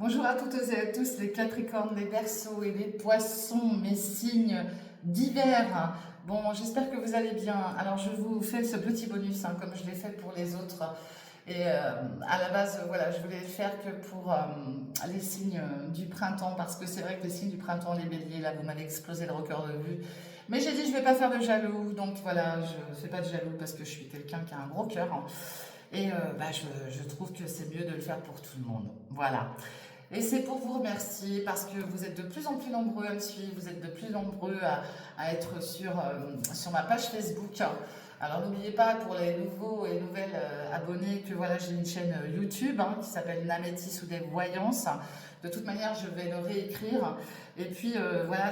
Bonjour à toutes et à tous, les Capricornes, les Verseaux et les Poissons, mes signes d'hiver. Bon, j'espère que vous allez bien. Alors, je vous fais ce petit bonus, comme je l'ai fait pour les autres. Et à la base, voilà, je voulais le faire que pour les signes du printemps, parce que c'est vrai que les signes du printemps, les béliers, là, vous m'avez explosé le record de vue. Mais j'ai dit, je vais pas faire de jaloux, donc voilà, je fais pas de jaloux parce que je suis quelqu'un qui a un gros cœur. Et je trouve que c'est mieux de le faire pour tout le monde. Voilà. Et c'est pour vous remercier parce que vous êtes de plus en plus nombreux à me suivre, vous êtes de plus nombreux à être sur ma page Facebook. Alors n'oubliez pas pour les nouveaux et nouvelles abonnés que voilà, j'ai une chaîne YouTube qui s'appelle Namétis ou des voyances. De toute manière, je vais le réécrire. Et puis voilà,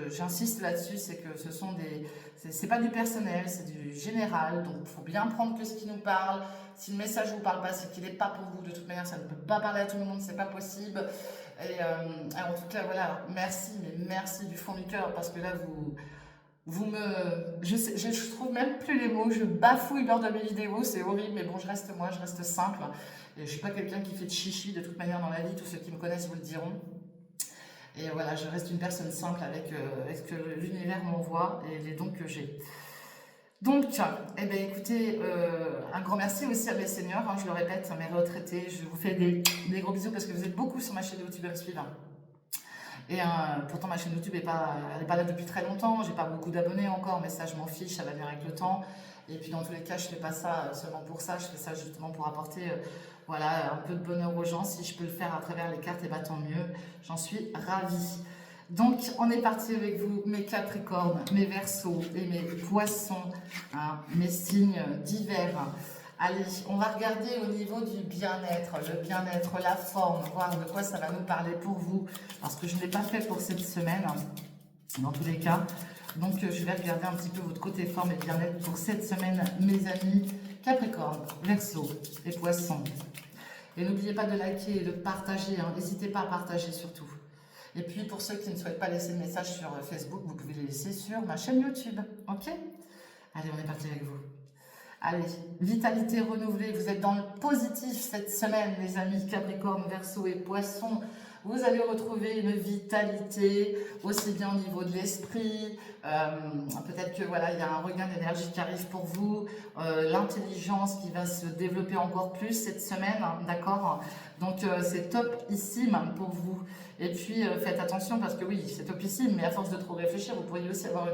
j'insiste là-dessus, c'est que ce sont des, c'est pas du personnel, c'est du général. Donc il faut bien prendre que ce qui nous parle. Si le message ne vous parle pas, c'est qu'il n'est pas pour vous. De toute manière, ça ne peut pas parler à tout le monde, c'est pas possible. Et en tout cas, voilà, merci, mais merci du fond du cœur, parce que là, vous me... je trouve même plus les mots, je bafouille lors de mes vidéos, c'est horrible, mais bon, je reste moi, je reste simple. Et je ne suis pas quelqu'un qui fait de chichi, de toute manière, dans la vie, tous ceux qui me connaissent vous le diront. Et voilà, je reste une personne simple avec ce que l'univers m'envoie et les dons que j'ai. Donc, eh bien, écoutez, un grand merci aussi à mes seniors, je le répète, à mes retraités. Je vous fais des gros bisous parce que vous êtes beaucoup sur ma chaîne YouTube à me suivre. Et pourtant, ma chaîne YouTube elle est pas là depuis très longtemps. J'ai pas beaucoup d'abonnés encore, mais ça, je m'en fiche, ça va venir avec le temps. Et puis, dans tous les cas, je fais pas ça seulement pour ça. Je fais ça justement pour apporter voilà, un peu de bonheur aux gens. Si je peux le faire à travers les cartes, et bah, tant mieux. J'en suis ravie. Donc, on est parti avec vous, mes Capricornes, mes Verseaux et mes Poissons, mes signes d'hiver. Allez, on va regarder au niveau du bien-être, le bien-être, la forme, voir de quoi ça va nous parler pour vous, parce que je ne l'ai pas fait pour cette semaine, dans tous les cas. Donc, je vais regarder un petit peu votre côté forme et bien-être pour cette semaine, mes amis Capricorne, Verseaux et Poissons. Et n'oubliez pas de liker et de partager, n'hésitez pas à partager surtout. Et puis pour ceux qui ne souhaitent pas laisser de message sur Facebook, vous pouvez les laisser sur ma chaîne YouTube. Ok? Allez, on est parti avec vous. Allez, vitalité renouvelée, vous êtes dans le positif cette semaine, les amis Capricorne, Verseau et Poissons. Vous allez retrouver une vitalité, aussi bien au niveau de l'esprit. Peut-être que voilà, il y a un regain d'énergie qui arrive pour vous. L'intelligence qui va se développer encore plus cette semaine, d'accord? Donc c'est topissime pour vous. Et puis faites attention parce que oui, c'est topissime, mais à force de trop réfléchir, vous pourriez aussi avoir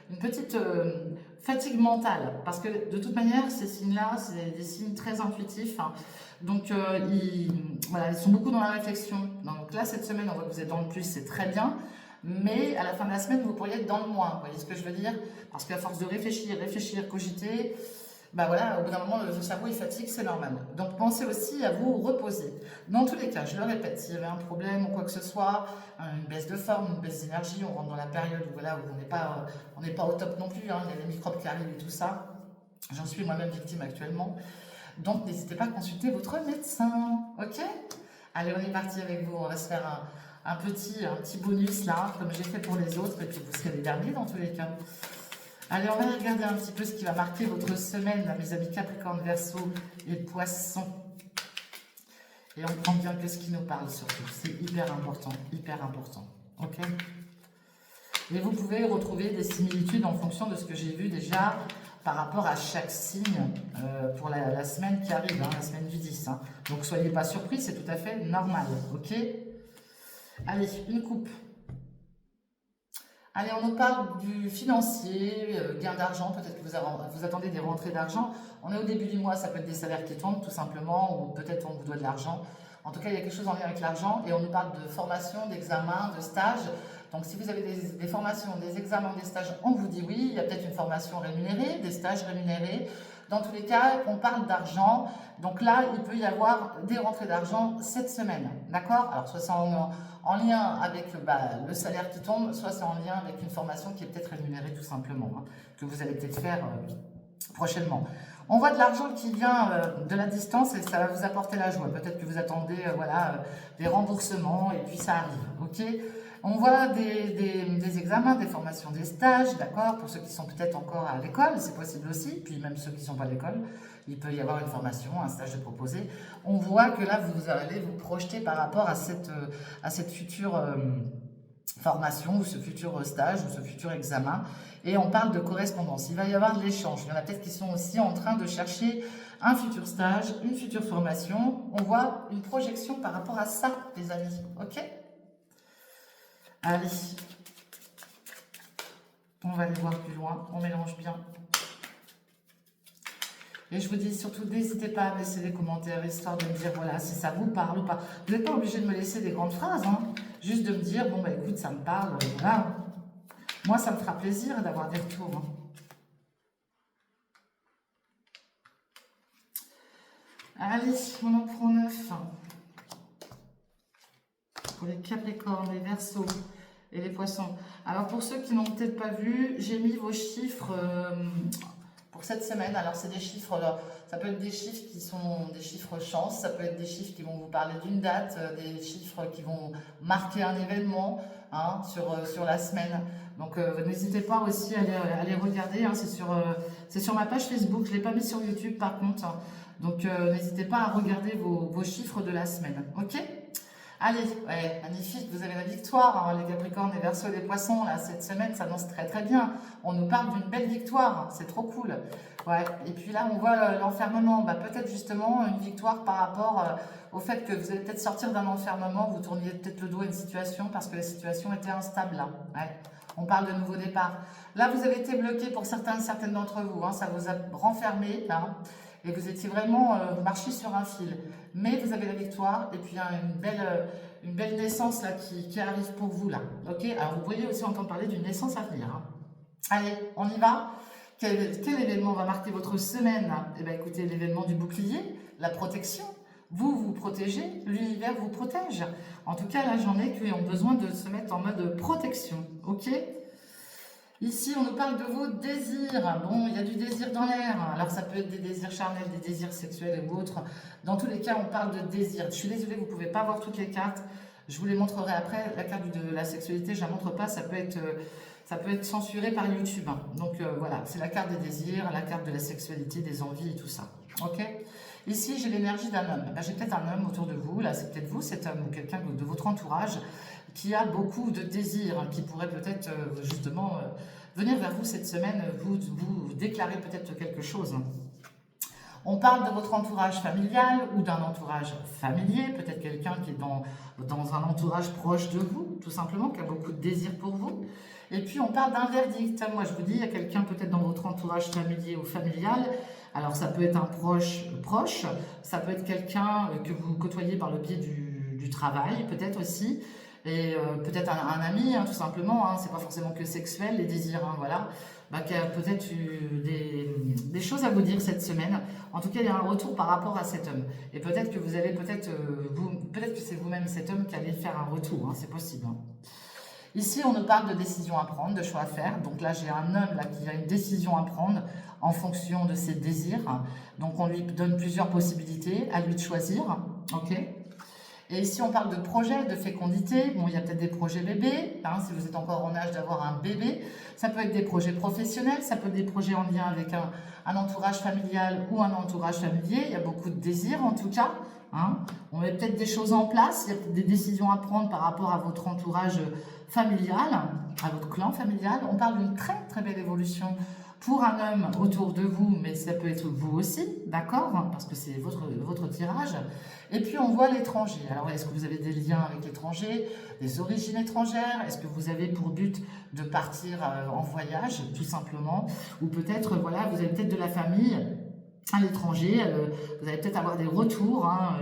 une petite fatigue mentale. Parce que de toute manière, ces signes-là, c'est des signes très intuitifs. Donc voilà, ils sont beaucoup dans la réflexion. Donc là, cette semaine, on voit que vous êtes dans le plus, c'est très bien. Mais à la fin de la semaine, vous pourriez être dans le moins. Vous voyez ce que je veux dire? Parce qu'à force de réfléchir, cogiter, bah voilà, au bout d'un moment, le cerveau il fatigue, c'est normal. Donc pensez aussi à vous reposer. Dans tous les cas, je le répète, s'il y avait un problème ou quoi que ce soit, une baisse de forme, une baisse d'énergie, on rentre dans la période où, voilà, où on n'est pas au top non plus, il y a les microbes qui arrivent et tout ça. J'en suis moi-même victime actuellement. Donc n'hésitez pas à consulter votre médecin, ok? Allez, on est parti avec vous, on va se faire un petit bonus là, comme j'ai fait pour les autres, et puis vous serez les derniers dans tous les cas. Allez, on va regarder un petit peu ce qui va marquer votre semaine, là, mes amis Capricorne, Verseau et Poissons. Et on prend bien que ce qui nous parle surtout. C'est hyper important, ok? Et vous pouvez retrouver des similitudes en fonction de ce que j'ai vu déjà par rapport à chaque signe pour la semaine qui arrive, la semaine du 10. Donc, soyez pas surpris, c'est tout à fait normal, ok? Allez, une coupe. Allez, on nous parle du financier, gain d'argent, peut-être que vous attendez des rentrées d'argent. On est au début du mois, ça peut être des salaires qui tombent tout simplement, ou peut-être on vous doit de l'argent. En tout cas, il y a quelque chose en lien avec l'argent et on nous parle de formation, d'examen, de stage. Donc si vous avez des formations, des examens, des stages, on vous dit oui. Il y a peut-être une formation rémunérée, des stages rémunérés. Dans tous les cas, on parle d'argent. Donc là, il peut y avoir des rentrées d'argent cette semaine. D'accord? Alors soit c'est en lien avec le salaire qui tombe, soit c'est en lien avec une formation qui est peut-être rémunérée tout simplement, que vous allez peut-être faire prochainement. On voit de l'argent qui vient de la distance et ça va vous apporter la joie. Peut-être que vous attendez voilà, des remboursements et puis ça arrive. Ok? On voit des examens, des formations, des stages, d'accord? Pour ceux qui sont peut-être encore à l'école, c'est possible aussi, puis même ceux qui ne sont pas à l'école. Il peut y avoir une formation, un stage de proposé. On voit que là, vous allez vous projeter par rapport à cette future formation ou ce futur stage ou ce futur examen. Et on parle de correspondance. Il va y avoir de l'échange. Il y en a peut-être qui sont aussi en train de chercher un futur stage, une future formation. On voit une projection par rapport à ça, les amis. Ok? Allez. On va aller voir plus loin. On mélange bien. Et je vous dis surtout, n'hésitez pas à laisser des commentaires, histoire de me dire, voilà, si ça vous parle ou pas. Vous n'êtes pas obligé de me laisser des grandes phrases, hein. Juste de me dire, bon, bah écoute, ça me parle, voilà. Moi, ça me fera plaisir d'avoir des retours. Hein. Allez, on en prend 9. Pour les Capricornes, les Verseaux et les Poissons. Alors, pour ceux qui n'ont peut-être pas vu, j'ai mis vos chiffres... pour cette semaine. Alors c'est des chiffres, ça peut être des chiffres qui sont des chiffres chance, ça peut être des chiffres qui vont vous parler d'une date, des chiffres qui vont marquer un événement hein, sur la semaine. Donc n'hésitez pas aussi à les regarder, hein, c'est sur ma page Facebook, je ne l'ai pas mis sur YouTube par contre. Hein. Donc n'hésitez pas à regarder vos chiffres de la semaine, ok? Allez, ouais, magnifique, vous avez la victoire, hein, les Capricornes, les Verseaux et les Poissons, là, cette semaine s'annonce très très bien. On nous parle d'une belle victoire, hein, c'est trop cool. Ouais, et puis là, on voit l'enfermement, bah, peut-être justement une victoire par rapport au fait que vous allez peut-être sortir d'un enfermement, vous tourniez peut-être le dos à une situation parce que la situation était instable là. Ouais. On parle de nouveau départ. Là, vous avez été bloqué pour certaines d'entre vous, hein, ça vous a renfermé là. Et vous étiez vraiment, vous marchiez sur un fil. Mais vous avez la victoire et puis il y a une belle naissance là qui arrive pour vous là. Ok. Alors vous pourriez aussi entendre parler d'une naissance à venir. Hein. Allez, on y va. Quel événement va marquer votre semaine? Eh bien écoutez, l'événement du bouclier, la protection. Vous vous protégez, l'univers vous protège. En tout cas, là j'en ai qui ont besoin de se mettre en mode protection. Ok. Ici, on nous parle de vos désirs. Bon, il y a du désir dans l'air. Alors, ça peut être des désirs charnels, des désirs sexuels ou autres. Dans tous les cas, on parle de désir. Je suis désolée, vous ne pouvez pas voir toutes les cartes. Je vous les montrerai après. La carte de la sexualité, je ne la montre pas. Ça peut être censuré par YouTube. Donc, voilà, c'est la carte des désirs, la carte de la sexualité, des envies et tout ça. OK? Ici, j'ai l'énergie d'un homme. Ben, j'ai peut-être un homme autour de vous. Là, c'est peut-être vous, cet homme, ou quelqu'un de votre entourage qui a beaucoup de désirs, qui pourrait peut-être justement venir vers vous cette semaine, vous déclarer peut-être quelque chose. On parle de votre entourage familial ou d'un entourage familier, peut-être quelqu'un qui est dans un entourage proche de vous, tout simplement, qui a beaucoup de désirs pour vous. Et puis on parle d'un verdict. Moi je vous dis, il y a quelqu'un peut-être dans votre entourage familier ou familial. Alors ça peut être un proche, ça peut être quelqu'un que vous côtoyez par le biais du travail, peut-être aussi. Et peut-être un ami, hein, tout simplement, hein, c'est pas forcément que sexuel, les désirs, hein, voilà, bah, qui a peut-être eu des choses à vous dire cette semaine. En tout cas, il y a un retour par rapport à cet homme. Et peut-être que vous allez, peut-être que c'est vous-même cet homme qui allez faire un retour, hein, c'est possible. Hein. Ici, on nous parle de décisions à prendre, de choix à faire. Donc là, j'ai un homme là, qui a une décision à prendre en fonction de ses désirs. Donc on lui donne plusieurs possibilités, à lui de choisir, ok ? Et ici, on parle de projet, de fécondité. Bon, il y a peut-être des projets bébés, hein, si vous êtes encore en âge d'avoir un bébé. Ça peut être des projets professionnels, ça peut être des projets en lien avec un entourage familial ou un entourage familier. Il y a beaucoup de désirs, en tout cas. Hein. On met peut-être des choses en place, il y a peut-être des décisions à prendre par rapport à votre entourage familial, à votre clan familial. On parle d'une très, très belle évolution pour un homme autour de vous, mais ça peut être vous aussi, d'accord? Parce que c'est votre tirage. Et puis, on voit l'étranger. Alors, est-ce que vous avez des liens avec l'étranger, des origines étrangères? Est-ce que vous avez pour but de partir en voyage, tout simplement? Ou peut-être, voilà, vous avez peut-être de la famille à l'étranger, vous allez peut-être avoir des retours hein,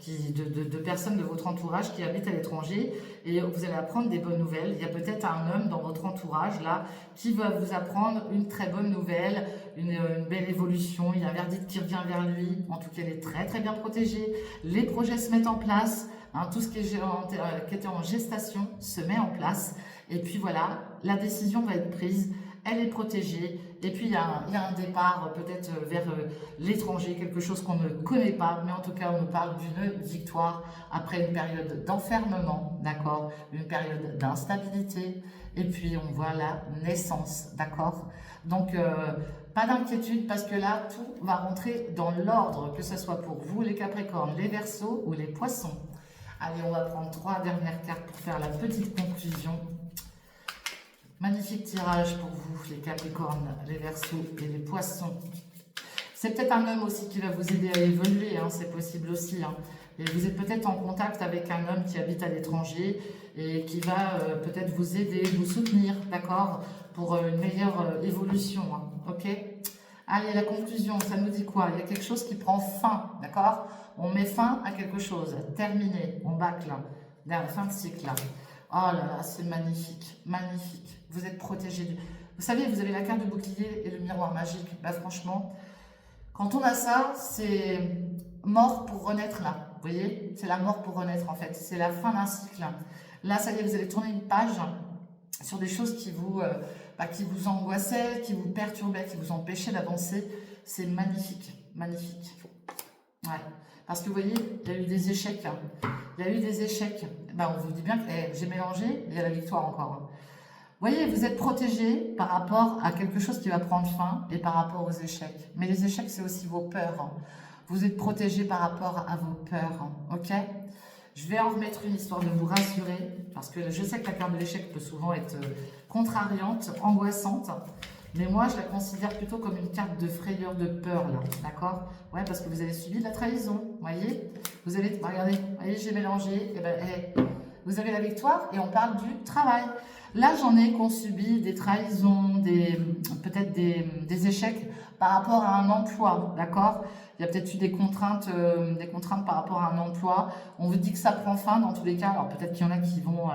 de personnes de votre entourage qui habitent à l'étranger et vous allez apprendre des bonnes nouvelles. Il y a peut-être un homme dans votre entourage là qui va vous apprendre une très bonne nouvelle, une belle évolution. Il y a un verdict qui revient vers lui. En tout cas, il est très très bien protégé. Les projets se mettent en place. Hein, tout ce qui était en gestation se met en place. Et puis voilà, la décision va être prise. Elle est protégée. Et puis, il y a un départ peut-être vers l'étranger, quelque chose qu'on ne connaît pas. Mais en tout cas, on nous parle d'une victoire après une période d'enfermement, d'accord? Une période d'instabilité. Et puis, on voit la naissance, d'accord? Donc, Pas d'inquiétude parce que là, tout va rentrer dans l'ordre, que ce soit pour vous les Capricornes, les Verseaux ou les Poissons. Allez, on va prendre 3 dernières cartes pour faire la petite conclusion. Magnifique tirage pour vous, les Capricornes, les Verseaux et les Poissons. C'est peut-être un homme aussi qui va vous aider à évoluer, hein, c'est possible aussi. Hein. Et vous êtes peut-être en contact avec un homme qui habite à l'étranger et qui va peut-être vous aider, vous soutenir, d'accord, pour une meilleure évolution, hein, ok? Allez, la conclusion, ça nous dit quoi? Il y a quelque chose qui prend fin, d'accord? On met fin à quelque chose, terminé, on bâcle, la fin de cycle. Là. Oh là là, c'est magnifique, magnifique. Vous êtes protégé. Vous savez, vous avez la carte de bouclier et le miroir magique. Bah franchement, quand on a ça, c'est mort pour renaître là. Vous voyez, c'est la mort pour renaître en fait. C'est la fin d'un cycle. Là, ça y est, vous allez tourner une page sur des choses qui vous angoissaient, qui vous perturbaient, qui vous empêchaient d'avancer. C'est magnifique, magnifique. Ouais. Parce que vous voyez, il y a eu des échecs. Il y a eu des échecs. Ben, on vous dit bien que j'ai mélangé, il y a la victoire encore. Vous voyez, vous êtes protégé par rapport à quelque chose qui va prendre fin et par rapport aux échecs. Mais les échecs, c'est aussi vos peurs. Vous êtes protégé par rapport à vos peurs. Ok? Je vais en remettre une histoire de vous rassurer. Parce que je sais que la carte de l'échec peut souvent être contrariante, angoissante. Mais moi, je la considère plutôt comme une carte de frayeur, de peur, là. D'accord? Ouais, parce que vous avez subi de la trahison. Vous voyez? Vous avez, regardez, vous voyez, j'ai mélangé. Et ben, vous avez la victoire et on parle du travail. Là, j'en ai qu'on subit des trahisons, peut-être des échecs par rapport à un emploi. D'accord? Il y a peut-être eu des contraintes par rapport à un emploi. On vous dit que ça prend fin dans tous les cas. Alors, peut-être qu'il y en a qui vont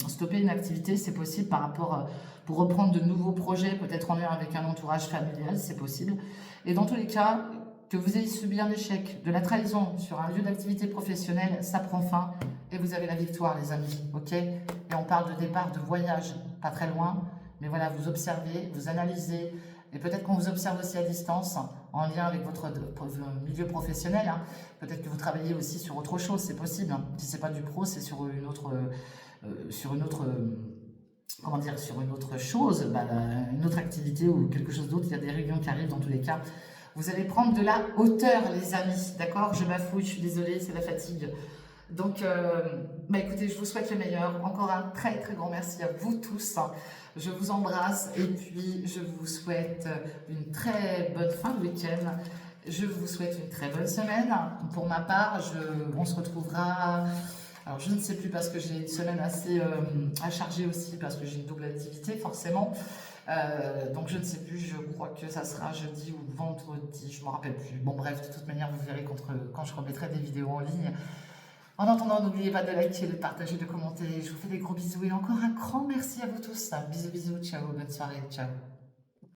stopper une activité. C'est possible par rapport pour reprendre de nouveaux projets, peut-être en lien avec un entourage familial, c'est possible. Et dans tous les cas, que vous ayez subi un échec, de la trahison sur un lieu d'activité professionnelle, ça prend fin et vous avez la victoire, les amis, ok? Et on parle de départ, de voyage, pas très loin, mais voilà, vous observez, vous analysez, et peut-être qu'on vous observe aussi à distance, en lien avec votre milieu professionnel, hein. Peut-être que vous travaillez aussi sur autre chose, c'est possible, hein. Si c'est pas du pro, c'est sur une autre comment dire, sur une autre chose, une autre activité ou quelque chose d'autre. Il y a des réunions qui arrivent dans tous les cas. Vous allez prendre de la hauteur, les amis, d'accord? Je bafouille, je suis désolée, c'est la fatigue. Donc, écoutez, je vous souhaite le meilleur. Encore un très très grand merci à vous tous. Je vous embrasse et puis je vous souhaite une très bonne fin de week-end. Je vous souhaite une très bonne semaine. Pour ma part, on se retrouvera... Alors, je ne sais plus parce que j'ai une semaine assez à charger aussi, parce que j'ai une double activité, forcément. Donc, je ne sais plus, je crois que ça sera jeudi ou vendredi, je ne me rappelle plus. Bon, bref, de toute manière, vous verrez quand je remettrai des vidéos en ligne. En attendant, n'oubliez pas de liker, de partager, de commenter. Je vous fais des gros bisous et encore un grand merci à vous tous. Bisous, bisous, ciao, bonne soirée, ciao.